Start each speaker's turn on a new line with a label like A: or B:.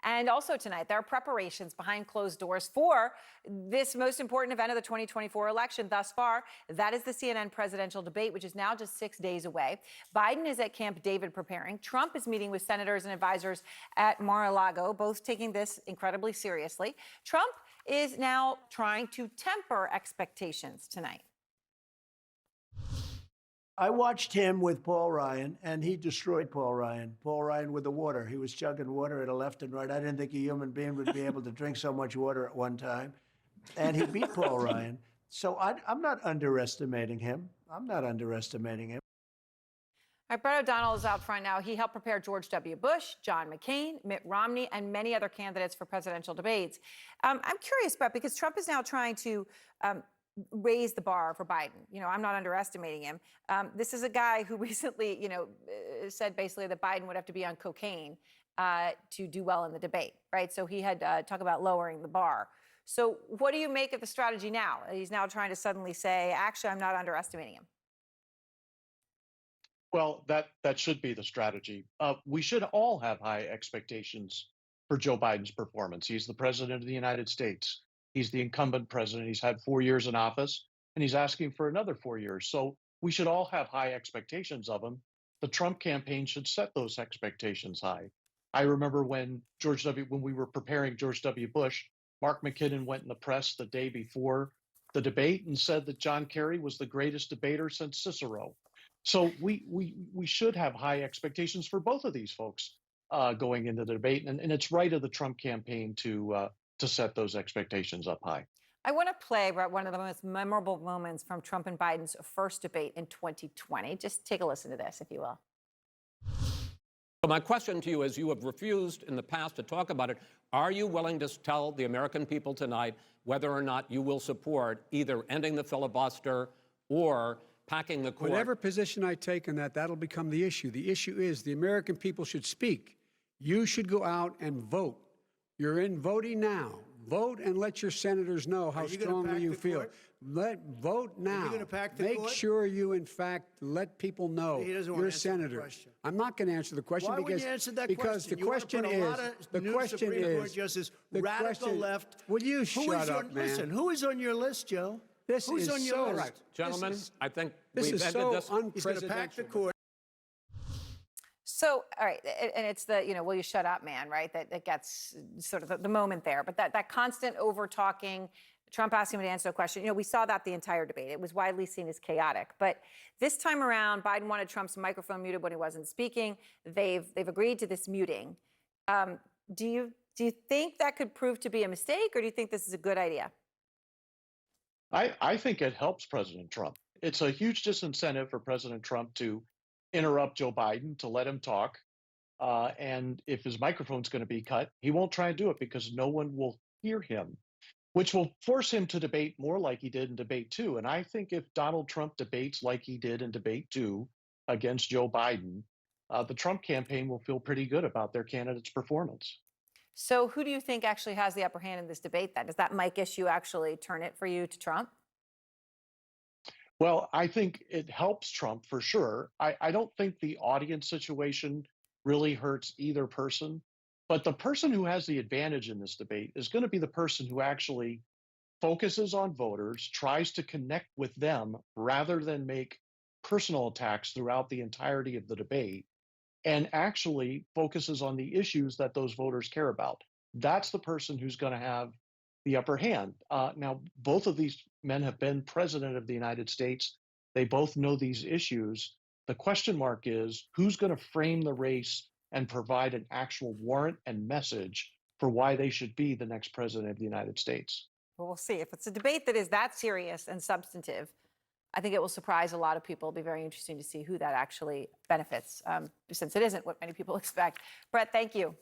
A: And also tonight, there are preparations behind closed doors for this most important event of the 2024 election thus far. That is the CNN presidential debate, which is now just 6 days away. Biden is at Camp David preparing. Trump is meeting with senators and advisors at Mar-a-Lago, both taking this incredibly seriously. Trump is now trying to temper expectations tonight.
B: I watched him with Paul Ryan, and he destroyed Paul Ryan. Paul Ryan with the water. He was chugging water at a left and right. I didn't think a human being would be able to drink so much water at one time. And he beat Paul Ryan. So I'm not underestimating him. I'm not underestimating him.
A: All right, Brett O'Donnell is out front now. He helped prepare George W. Bush, John McCain, Mitt Romney, and many other candidates for presidential debates. I'm curious, Brett, because Trump is now trying to raise the bar for Biden. You know, I'm not underestimating him. This is a guy who recently, said basically that Biden would have to be on cocaine to do well in the debate, right? So he had talk about lowering the bar. So what do you make of the strategy now? He's now trying to suddenly say, actually, I'm not underestimating him.
C: Well, that should be the strategy. We should all have high expectations for Joe Biden's performance. He's the president of the United States. He's the incumbent president. He's had 4 years in office, and he's asking for another 4 years. So we should all have high expectations of him. The Trump campaign should set those expectations high. I remember when we were preparing George W. Bush, Mark McKinnon went in the press the day before the debate and said that John Kerry was the greatest debater since Cicero. So we should have high expectations for both of these folks going into the debate, and it's right of the Trump campaign to set those expectations up high.
A: I want to play one of the most memorable moments from Trump and Biden's first debate in 2020. Just take a listen to this, if you will.
D: So my question to you is, you have refused in the past to talk about it. Are you willing to tell the American people tonight whether or not you will support either ending the filibuster or packing the court?
E: Whatever position I take on that, that'll become the issue. The issue is the American people should speak. You should go out and vote. You're in voting now. Vote and let your senators know how strongly you feel. Vote now. Make sure you, in fact, let people know you're a senator. I'm not going to answer the question because the question is radical left. Will you shut up, man?
B: Listen, who is on your list, Joe?
E: Who's on your list?
D: Right, gentlemen, I think
E: this is so unprecedented.
B: He's going to pack the court.
A: So, all right, and it's the, will you shut up, man, right? That gets sort of the moment there. But that constant over-talking, Trump asking him to answer a question, we saw that the entire debate. It was widely seen as chaotic. But this time around, Biden wanted Trump's microphone muted when he wasn't speaking. They've agreed to this muting. Do you think that could prove to be a mistake, or do you think this is a good idea?
C: I think it helps President Trump. It's a huge disincentive for President Trump to interrupt Joe Biden, to let him talk. And if his microphone's going to be cut, he won't try and do it because no one will hear him, which will force him to debate more like he did in debate 2. And I think if Donald Trump debates like he did in debate 2 against Joe Biden, the Trump campaign will feel pretty good about their candidate's performance.
A: So who do you think actually has the upper hand in this debate then? Does that mic issue actually turn it for you to Trump?
C: Well, I think it helps Trump for sure. I don't think the audience situation really hurts either person, but the person who has the advantage in this debate is going to be the person who actually focuses on voters, tries to connect with them rather than make personal attacks throughout the entirety of the debate, and actually focuses on the issues that those voters care about. That's the person who's going to have the upper hand. Now, both of these men have been president of the United States. They both know these issues. The question mark is who's going to frame the race and provide an actual warrant and message for why they should be the next president of the United States.
A: Well, we'll see. If it's a debate that is that serious and substantive, I think it will surprise a lot of people. It'll be very interesting to see who that actually benefits, since it isn't what many people expect. Brett, thank you.